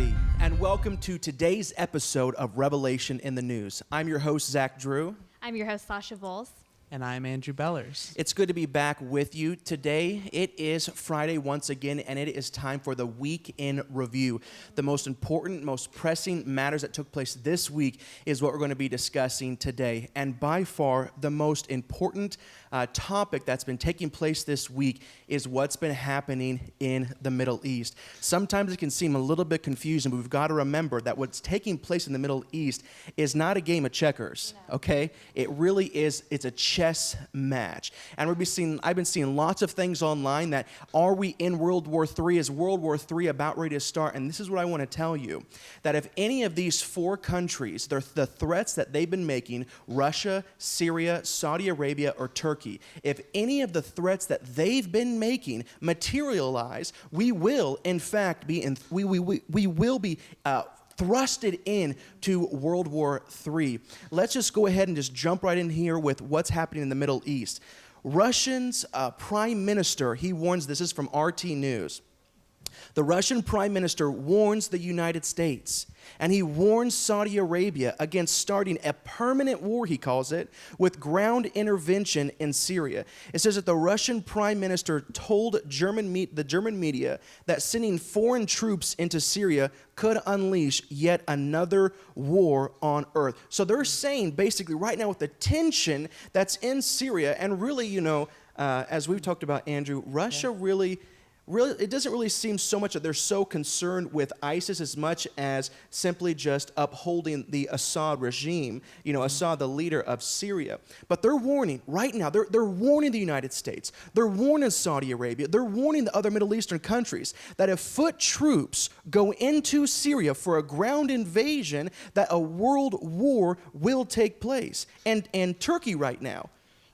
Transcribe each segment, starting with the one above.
everybody, and welcome to today's episode of Revelation in the News. I'm your host, Zach Drew. I'm your host, Sasha Vols. And I'm Andrew Bellers. It's good to be back with you today. It is Friday once again, and it is time for the Week in Review. The most important, most pressing matters that took place this week is what we're going to be discussing today. And by far, the most important topic that's been taking place this week is what's been happening in the Middle East. Sometimes it can seem a little bit confusing, but we've got to remember that what's taking place in the Middle East is not a game of checkers, okay? It really is, it's a chess match. And I've been seeing lots of things online that, are we in World War III? Is World War III about ready to start? And this is what I want to tell you, that if any of these four countries, the threats that they've been making, Russia, Syria, Saudi Arabia, or Turkey, if any of the threats that they've been making materialize, we will, in fact, be thrusted into World War III. Let's just go ahead and just jump right in here with what's happening in the Middle East. Russia's prime minister, he warns, this is from RT News. The Russian prime minister warns the United States, and he warns Saudi Arabia against starting a permanent war, he calls it, with ground intervention in Syria. It says that the Russian prime minister told the German media that sending foreign troops into Syria could unleash yet another war on earth. So they're saying basically right now with the tension that's in Syria, and really, as we've talked about, Andrew, Russia really, it doesn't really seem so much that they're so concerned with ISIS as much as simply just upholding the Assad regime, Assad, the leader of Syria. But they're warning right now, they're warning the United States, they're warning Saudi Arabia, they're warning the other Middle Eastern countries that if foot troops go into Syria for a ground invasion, that a world war will take place. And Turkey right now,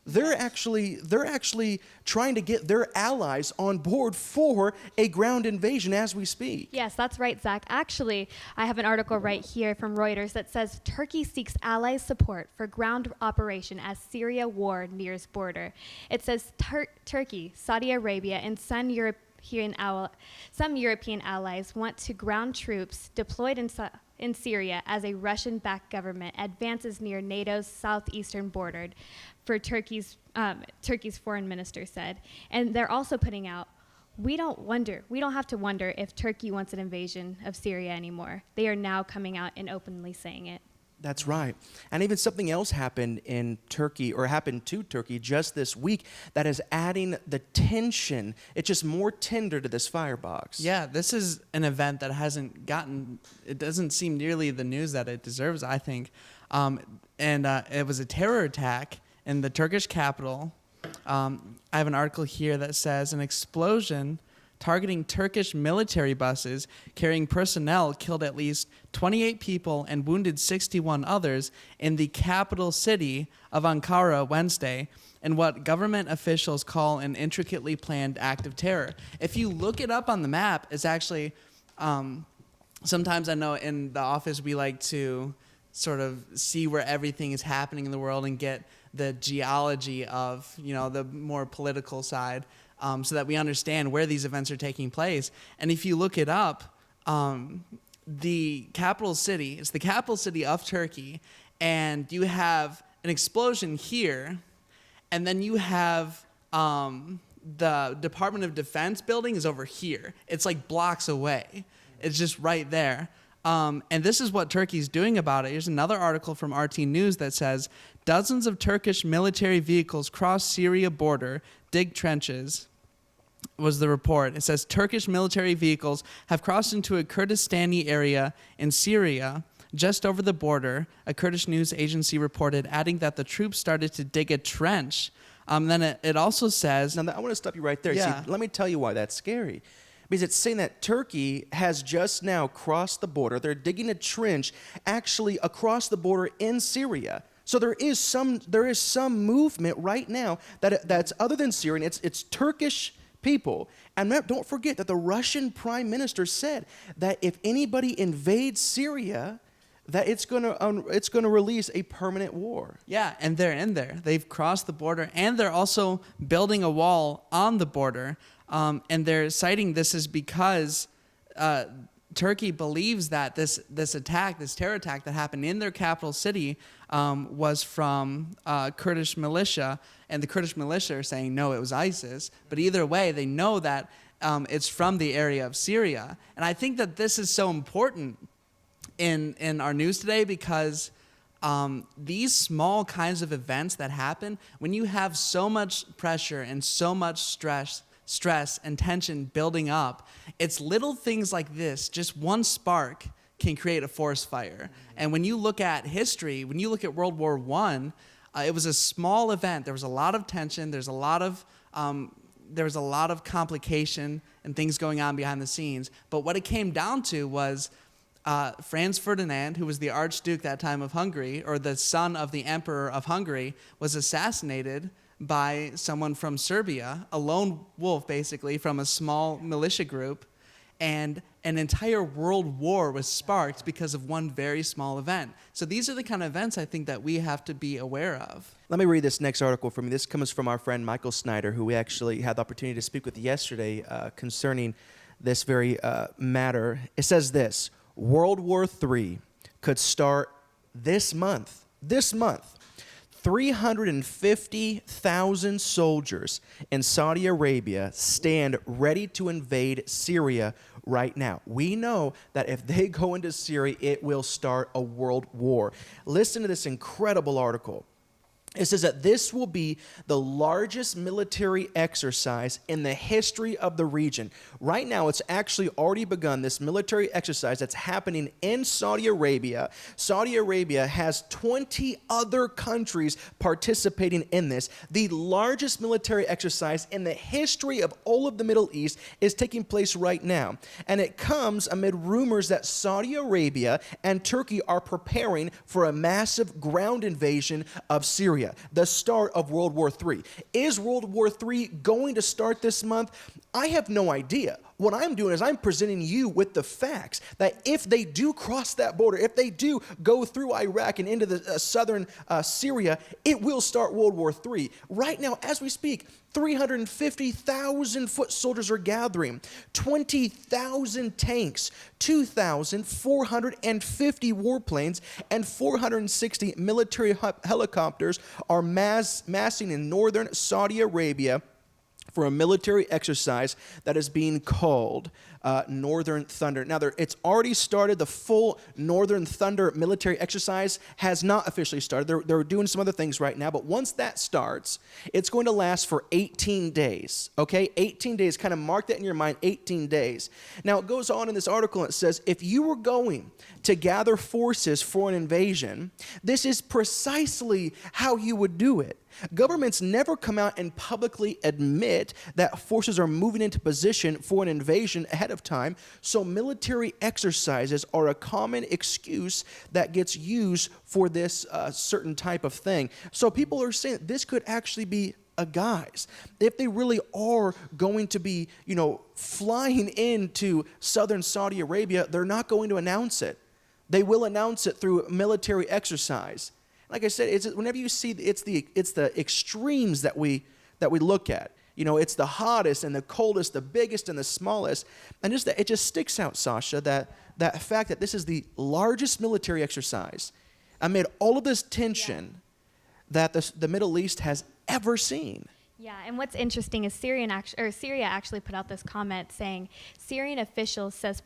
they're actually trying to get their allies on board for a ground invasion as we speak. Yes, that's right, Zach. Actually, I have an article right here from Reuters that says Turkey seeks allies' support for ground operation as Syria war nears border. It says Turkey, Saudi Arabia, and some European allies want to ground troops deployed in Syria as a Russian-backed government advances near NATO's southeastern border, for Turkey's foreign minister said. And they're also putting out, we don't have to wonder if Turkey wants an invasion of Syria anymore. They are now coming out and openly saying it. That's right. And even something else happened in Turkey, or happened to Turkey just this week, that is adding the tension. It's just more tinder to this firebox. Yeah, this is an event that it doesn't seem nearly the news that it deserves, I think. It was a terror attack in the Turkish capital. I have an article here that says an explosion targeting Turkish military buses carrying personnel killed at least 28 people and wounded 61 others in the capital city of Ankara Wednesday, in what government officials call an intricately planned act of terror. If you look it up on the map, it's actually, sometimes I know in the office we like to sort of see where everything is happening in the world and get the geology of, the more political side, so that we understand where these events are taking place. And if you look it up, the capital city is the capital city of Turkey, and you have an explosion here, and then you have the Department of Defense building is over here. It's like blocks away. It's just right there. And this is what Turkey's doing about it. Here's another article from RT News that says, dozens of Turkish military vehicles cross Syria border, dig trenches, was the report. It says Turkish military vehicles have crossed into a Kurdistani area in Syria just over the border, a Kurdish news agency reported, adding that the troops started to dig a trench. Then it also says... Now, I want to stop you right there. Yeah. See, let me tell you why that's scary. Because it's saying that Turkey has just now crossed the border. They're digging a trench actually across the border in Syria. So there is some movement right now that's other than Syrian. It's Turkish people. And don't forget that the Russian prime minister said that if anybody invades Syria, that it's going to release a permanent war. Yeah, and they're in there. They've crossed the border, and they're also building a wall on the border. And they're citing this as because Turkey believes that this terror attack that happened in their capital city, was from Kurdish militia, and the Kurdish militia are saying no, it was ISIS. But either way, they know that it's from the area of Syria, and I think that this is so important in our news today because these small kinds of events that happen when you have so much pressure and so much stress and tension building up, it's little things like this, just one spark can create a forest fire. And when you look at history, when you look at World War I, it was a small event. There was a lot of tension. There was a lot of complication and things going on behind the scenes. But what it came down to was Franz Ferdinand, who was the Archduke that time of Hungary, or the son of the Emperor of Hungary, was assassinated by someone from Serbia, a lone wolf basically from a small militia group, and an entire world war was sparked because of one very small event. So these are the kind of events I think that we have to be aware of. Let me read this next article from you. This comes from our friend Michael Snyder, who we actually had the opportunity to speak with yesterday concerning this very matter. It says this: World War III could start this month. 350,000 soldiers in Saudi Arabia stand ready to invade Syria right now. We know that if they go into Syria, it will start a world war. Listen to this incredible article. It says that this will be the largest military exercise in the history of the region. Right now, it's actually already begun, this military exercise that's happening in Saudi Arabia. Saudi Arabia has 20 other countries participating in this. The largest military exercise in the history of all of the Middle East is taking place right now. And it comes amid rumors that Saudi Arabia and Turkey are preparing for a massive ground invasion of Syria. The start of World War III. Is World War III going to start this month? I have no idea. What I'm doing is I'm presenting you with the facts that if they do cross that border, if they do go through Iraq and into the southern Syria, it will start World War III. Right now, as we speak, 350,000 foot soldiers are gathering, 20,000 tanks, 2,450 warplanes, and 460 military helicopters are massing in northern Saudi Arabia for a military exercise that is being called Northern Thunder. Now, it's already started. The full Northern Thunder military exercise has not officially started. They're doing some other things right now, but once that starts, it's going to last for 18 days, okay? 18 days, kind of mark that in your mind, 18 days. Now, it goes on in this article, and it says, if you were going to gather forces for an invasion, this is precisely how you would do it. Governments never come out and publicly admit that forces are moving into position for an invasion ahead of time, so military exercises are a common excuse that gets used for this certain type of thing. So people are saying this could actually be a guise. If they really are going to be, flying into southern Saudi Arabia, they're not going to announce it. They will announce it through military exercise. Like I said, whenever you see it's the extremes that we look at. It's the hottest and the coldest, the biggest and the smallest, and it just sticks out, Sasha, that fact that this is the largest military exercise amid all of this tension that the Middle East has ever seen. Yeah, and what's interesting is Syria actually put out this comment saying Syrian officials says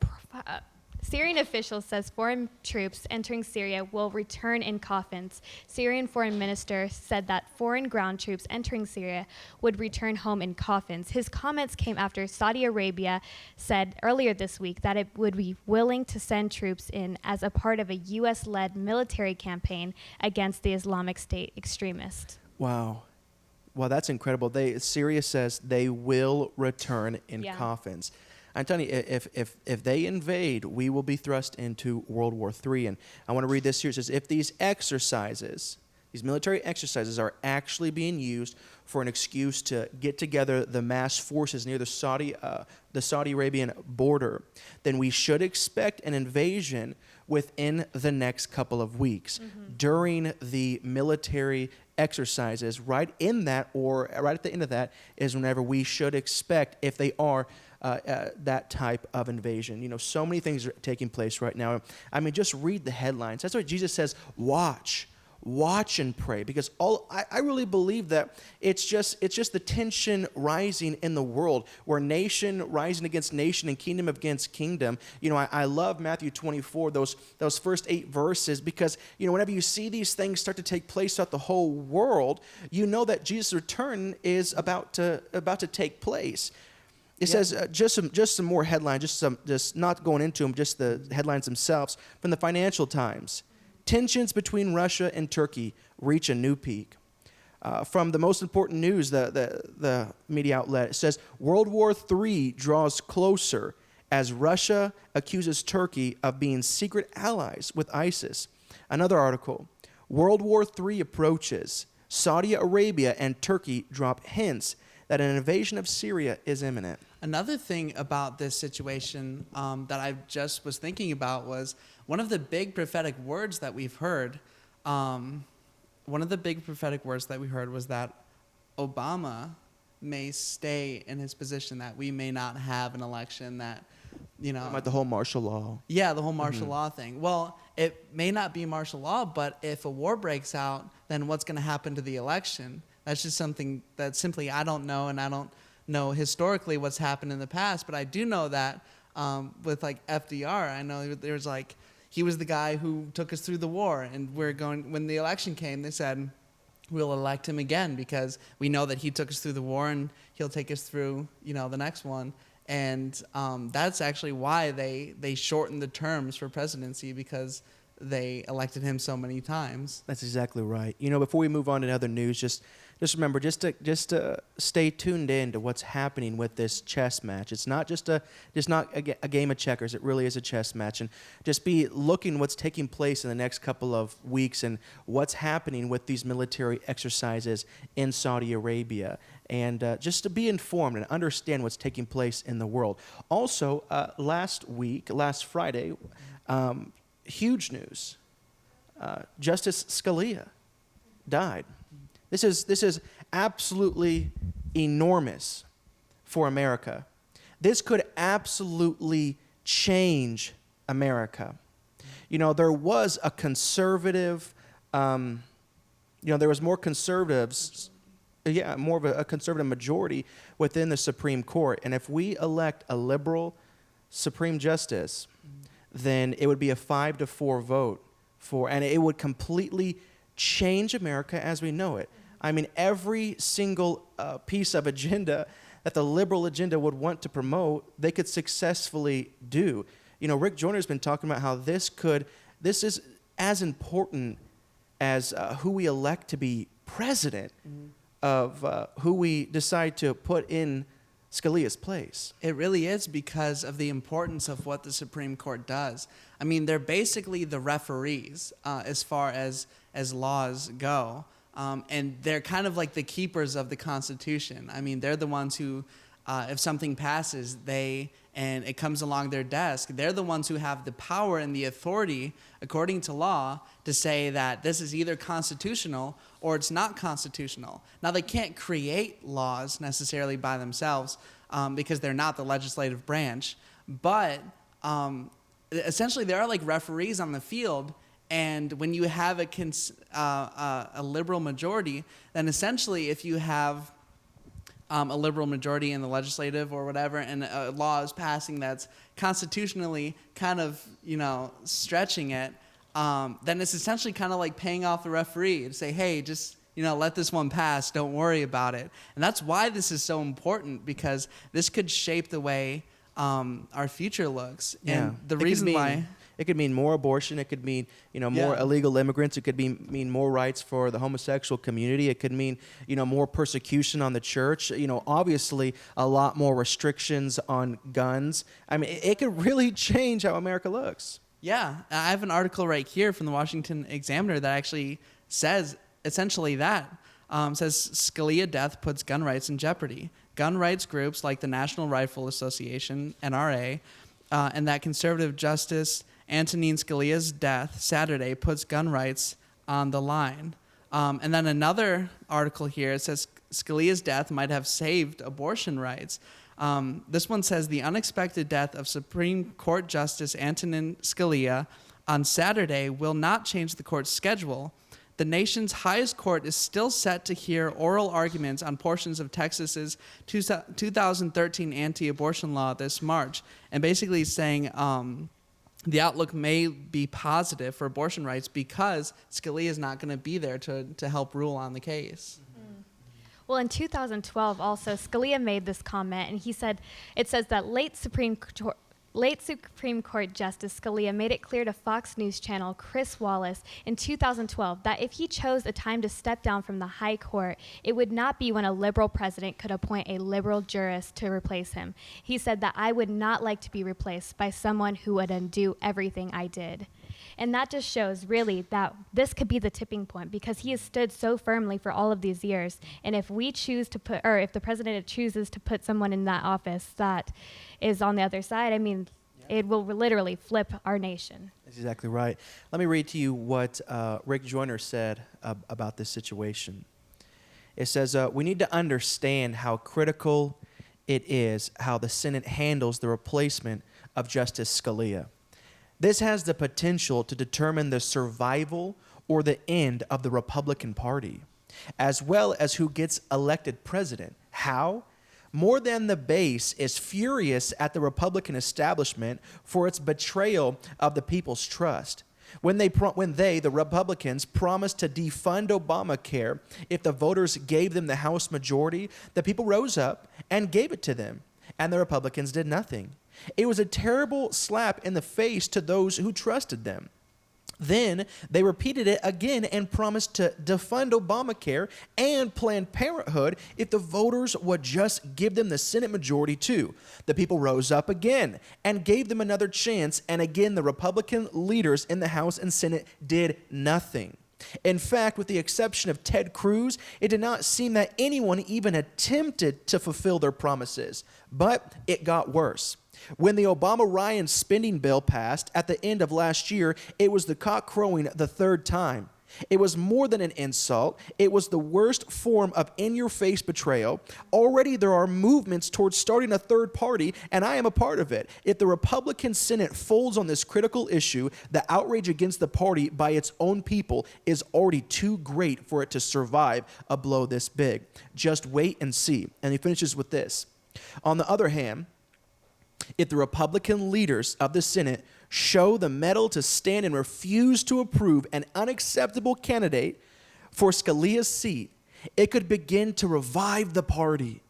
foreign troops entering Syria will return in coffins. Syrian foreign minister said that foreign ground troops entering Syria would return home in coffins. His comments came after Saudi Arabia said earlier this week that it would be willing to send troops in as a part of a U.S.-led military campaign against the Islamic State extremists. Wow. Well, that's incredible. Syria says they will return in coffins. I'm telling you, if they invade, we will be thrust into World War III. And I want to read this here. It says, if these military exercises are actually being used for an excuse to get together the mass forces near the Saudi Arabian border, then we should expect an invasion within the next couple of weeks. During the military exercises, right at the end of that is whenever we should expect, if they are that type of invasion. So many things are taking place right now. I mean, just read the headlines. That's why Jesus says, watch and pray, because I really believe that it's just the tension rising in the world, where nation rising against nation and kingdom against kingdom. I love Matthew 24, those first 8 verses, because whenever you see these things start to take place throughout the whole world, you know that Jesus' return is about to take place. It says just some more headlines, just not going into them, just the headlines themselves from the Financial Times. Tensions between Russia and Turkey reach a new peak. From the most important news, the media outlet, it says World War III draws closer as Russia accuses Turkey of being secret allies with ISIS. Another article, World War III approaches. Saudi Arabia and Turkey drop hints that an invasion of Syria is imminent. Another thing about this situation that I just was thinking about was one of the big prophetic words that we've heard. One of the big prophetic words that we heard was that Obama may stay in his position, that we may not have an election, that, Like the whole martial law. Yeah, the whole martial law thing. Well, it may not be martial law, but if a war breaks out, then what's going to happen to the election? That's just something that simply I don't know, and I don't know historically what's happened in the past, but I do know that with like FDR, I know there was like, he was the guy who took us through the war, and when the election came, they said, we'll elect him again because we know that he took us through the war and he'll take us through, the next one. And that's actually why they shortened the terms for presidency, because they elected him so many times. That's exactly right. Before we move on to other news, just remember, just to stay tuned in to what's happening with this chess match. It's not just a game of checkers. It really is a chess match, and just be looking what's taking place in the next couple of weeks and what's happening with these military exercises in Saudi Arabia, and just to be informed and understand what's taking place in the world. Also, last Friday, huge news. Justice Scalia died. This is absolutely enormous for America. This could absolutely change America. There was a conservative, there was more conservatives, more of a conservative majority within the Supreme Court. And if we elect a liberal Supreme Justice, then it would be a 5-4 vote and it would completely change America as we know it. I mean, every single piece of agenda that the liberal agenda would want to promote, they could successfully do. Rick Joyner's been talking about how this is as important as who we elect to be president of who we decide to put in Scalia's place. It really is, because of the importance of what the Supreme Court does. I mean, they're basically the referees as far as laws go. And they're kind of like the keepers of the Constitution. I mean, they're the ones who, if something passes, and it comes along their desk, they're the ones who have the power and the authority, according to law, to say that this is either constitutional or it's not constitutional. Now, they can't create laws necessarily by themselves because they're not the legislative branch, but essentially there are like referees on the field. And when you have a liberal majority, then essentially if you have a liberal majority in the legislative or whatever, and a law is passing that's constitutionally kind of, stretching it, then it's essentially kind of like paying off the referee to say, hey, just, let this one pass, don't worry about it. And that's why this is so important, because this could shape the way our future looks. Yeah. And the reason why... It could mean more abortion. It could mean, more illegal immigrants. It could mean more rights for the homosexual community. It could mean, more persecution on the church. Obviously a lot more restrictions on guns. I mean, it could really change how America looks. Yeah, I have an article right here from the Washington Examiner that actually says essentially that. Says Scalia death puts gun rights in jeopardy. Gun rights groups like the National Rifle Association, NRA, and that conservative Justice Antonin Scalia's death Saturday puts gun rights on the line. And then another article here, it says Scalia's death might have saved abortion rights. This one says, the unexpected death of Supreme Court Justice Antonin Scalia on Saturday will not change the court's schedule. The nation's highest court is still set to hear oral arguments on portions of Texas's 2013 anti-abortion law this March, and basically saying the outlook may be positive for abortion rights because Scalia is not going to be there to help rule on the case. Well, in 2012 also, Scalia made this comment, and he said, it says that late Supreme Court Justice Scalia made it clear to Fox News Channel Chris Wallace in 2012 that if he chose a time to step down from the high court, it would not be when a liberal president could appoint a liberal jurist to replace him. He said that I would not like to be replaced by someone who would undo everything I did. And that just shows really that this could be the tipping point, because he has stood so firmly for all of these years. And if we choose to put, or if the president chooses to put someone in that office that is on the other side, I mean, it will literally flip our nation. That's exactly right. Let me read to you what Rick Joyner said about this situation. It says, we need to understand how critical it is how the Senate handles the replacement of Justice Scalia. This has the potential to determine the survival or the end of the Republican Party, as well as who gets elected president. How? More than the base is furious at the Republican establishment for its betrayal of the people's trust. When the Republicans, promised to defund Obamacare if the voters gave them the House majority, the people rose up and gave it to them, and the Republicans did nothing. It was a terrible slap in the face to those who trusted them. Then they repeated it again and promised to defund Obamacare and Planned Parenthood if the voters would just give them the Senate majority too. The people rose up again and gave them another chance, and again the Republican leaders in the House and Senate did nothing. In fact, with the exception of Ted Cruz, it did not seem that anyone even attempted to fulfill their promises. But it got worse. When the Obama-Ryan spending bill passed at the end of last year, it was the cock crowing the third time. It was more than an insult. It was the worst form of in-your-face betrayal. Already there are movements towards starting a third party, and I am a part of it. If the Republican Senate folds on this critical issue, the outrage against the party by its own people is already too great for it to survive a blow this big. Just wait and see. And he finishes with this. On the other hand, if the Republican leaders of the Senate show the mettle to stand and refuse to approve an unacceptable candidate for Scalia's seat, it could begin to revive the party.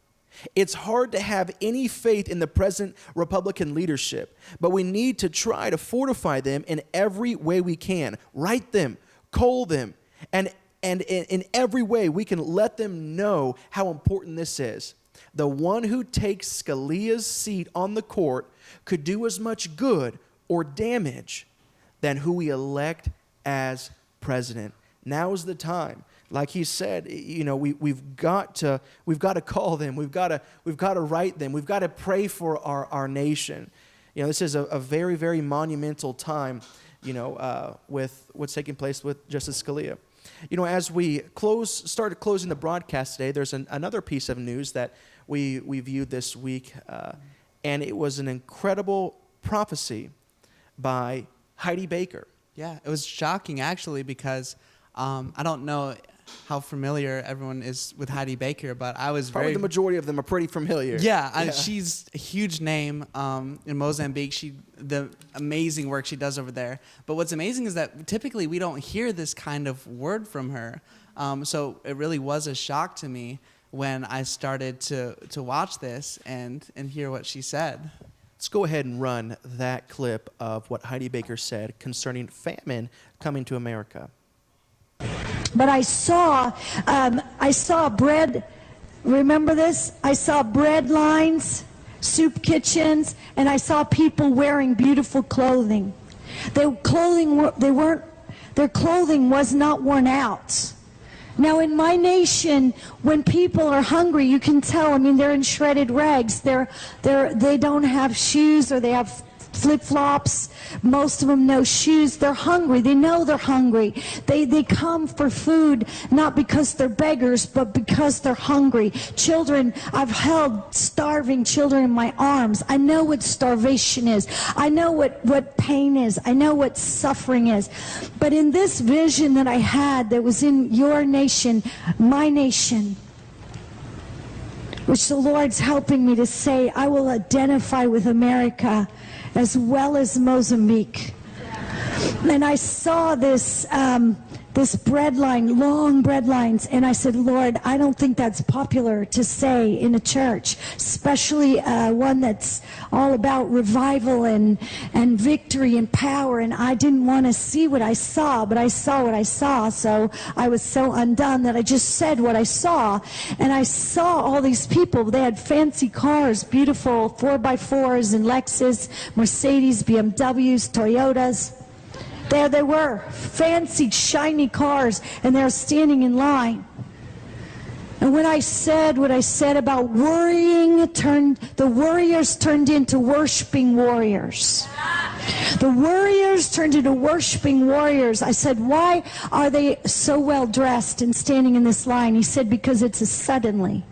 It's hard to have any faith in the present Republican leadership, but we need to try to fortify them in every way we can. Write them, call them, and in every way we can let them know how important this is. The one who takes Scalia's seat on the court could do as much good or damage than who we elect as president. Now is the time. Like he said, you know, we've got to call them. We've got to write them. We've got to pray for our nation. You know, this is a very, very monumental time, you know, with what's taking place with Justice Scalia. You know, as we started closing the broadcast today, there's another piece of news that we viewed this week, and it was an incredible prophecy by Heidi Baker. Yeah, it was shocking actually because I don't know how familiar everyone is with Heidi Baker, but I was Probably the majority of them are pretty familiar. Yeah, she's a huge name in Mozambique. The amazing work she does over there. But what's amazing is that typically we don't hear this kind of word from her. So it really was a shock to me when I started to watch this and hear what she said. Let's go ahead and run that clip of what Heidi Baker said concerning famine coming to America. But I saw bread, remember this? I saw bread lines, soup kitchens, and I saw people wearing beautiful clothing. Their clothing was not worn out. Now in my nation, when people are hungry, you can tell, I mean, they're in shredded rags. They don't have shoes, or they have flip-flops, most of them no shoes. They're hungry. They know they're hungry. They come for food not because they're beggars, but because they're hungry. Children, I've held starving children in my arms. I know what starvation is. I know what pain is. I know what suffering is. But in this vision that I had that was in your nation, my nation, which the Lord's helping me to say, I will identify with America as well as Mozambique. And I saw this bread line, long bread lines, and I said, Lord, I don't think that's popular to say in a church, especially one that's all about revival and victory and power. And I didn't want to see what I saw, but I saw what I saw, so I was so undone that I just said what I saw. And I saw all these people. They had fancy cars, beautiful 4x4s and Lexus, Mercedes, BMWs, Toyotas. There they were, fancy, shiny cars, and they're standing in line. And when I said what I said about worrying, the warriors turned into worshiping warriors. The warriors turned into worshiping warriors. I said, why are they so well dressed and standing in this line? He said, because it's a suddenly.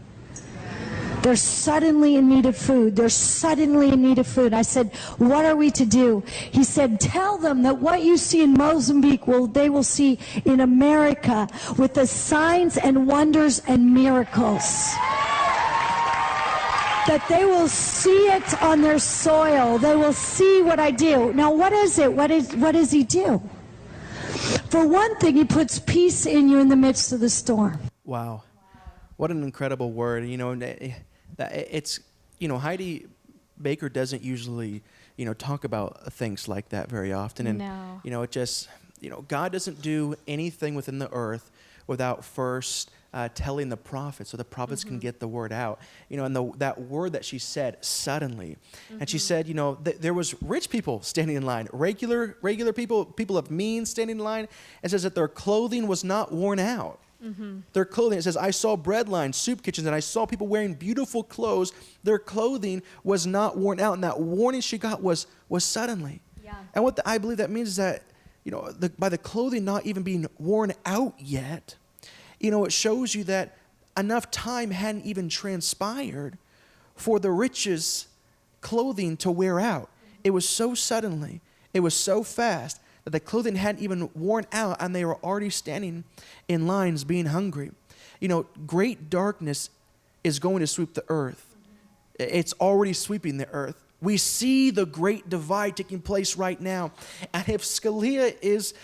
They're suddenly in need of food. They're suddenly in need of food. I said, what are we to do? He said, tell them that what you see in Mozambique, they will see in America with the signs and wonders and miracles. That they will see it on their soil. They will see what I do. Now, what is it? What does he do? For one thing, he puts peace in you in the midst of the storm. Wow. What an incredible word. It's, Heidi Baker doesn't usually, talk about things like that very often. And, No. It just, God doesn't do anything within the earth without first telling the prophets so the prophets can get the word out. And that word that she said, suddenly. And she said, there was rich people standing in line, regular people of means standing in line. It says that their clothing was not worn out. Their clothing, it says, I saw bread lines, soup kitchens, and I saw people wearing beautiful clothes. Their clothing was not worn out. And that warning she got was suddenly. Yeah. And what I believe that means is that, by the clothing not even being worn out yet, it shows you that enough time hadn't even transpired for the rich's clothing to wear out. It was so suddenly, it was so fast, that the clothing hadn't even worn out and they were already standing in lines being hungry. Great darkness is going to sweep the earth. It's already sweeping the earth. We see the great divide taking place right now. And if Scalia is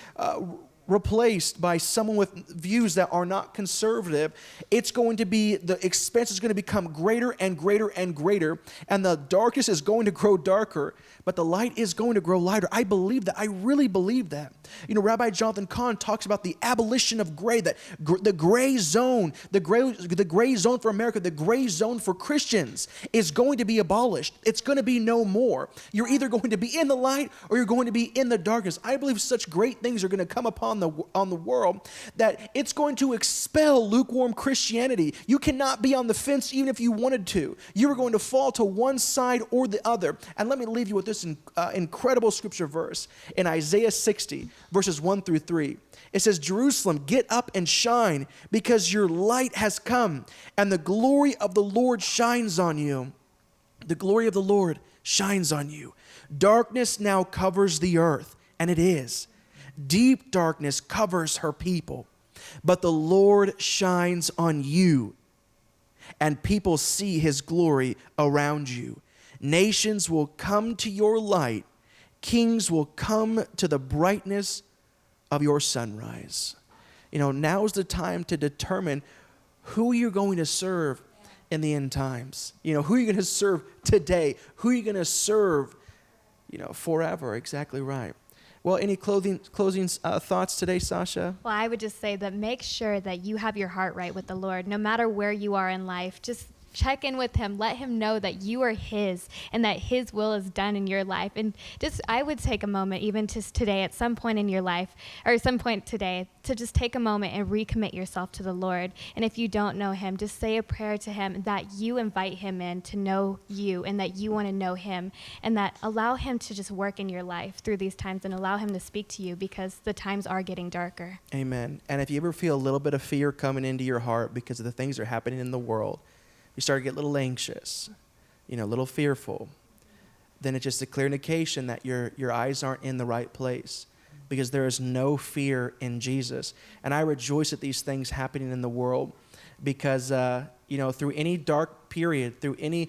replaced by someone with views that are not conservative, it's going to be, the expense is going to become greater and greater and greater, and the darkness is going to grow darker, but the light is going to grow lighter. I believe that. I really believe that. Rabbi Jonathan Cahn talks about the abolition of gray, that the gray zone, the gray zone for America, the gray zone for Christians is going to be abolished. It's going to be no more. You're either going to be in the light or you're going to be in the darkness. I believe such great things are going to come upon on the world that it's going to expel lukewarm Christianity. You cannot be on the fence even if you wanted to. You are going to fall to one side or the other. And let me leave you with this incredible scripture verse in Isaiah 60, verses 1 through 3. It says, Jerusalem, get up and shine, because your light has come, and the glory of the Lord shines on you. The glory of the Lord shines on you. Darkness now covers the earth, and it is. Deep darkness covers her people, but the Lord shines on you, and people see his glory around you. Nations will come to your light. Kings will come to the brightness of your sunrise. Now is the time to determine who you're going to serve in the end times. Who you're going to serve today. Who you're going to serve, forever. Exactly right. Well, any closing thoughts today, Sasha? Well, I would just say that make sure that you have your heart right with the Lord. No matter where you are in life, just check in with him. Let him know that you are his and that his will is done in your life. And just, I would take a moment, even just today, at some point in your life, or some point today, to just take a moment and recommit yourself to the Lord. And if you don't know him, just say a prayer to him that you invite him in to know you and that you want to know him, and that allow him to just work in your life through these times and allow him to speak to you, because the times are getting darker. Amen. And if you ever feel a little bit of fear coming into your heart because of the things that are happening in the world, you start to get a little anxious, a little fearful, then it's just a clear indication that your eyes aren't in the right place, because there is no fear in Jesus. And I rejoice at these things happening in the world, because through any dark period, through any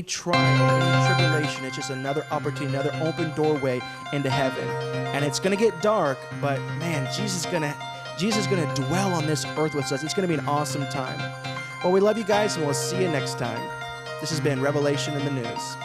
trial, any tribulation, it's just another opportunity, another open doorway into heaven. And it's going to get dark, but man, Jesus is going to dwell on this earth with us. It's going to be an awesome time. Well, we love you guys, and we'll see you next time. This has been Revelation in the News.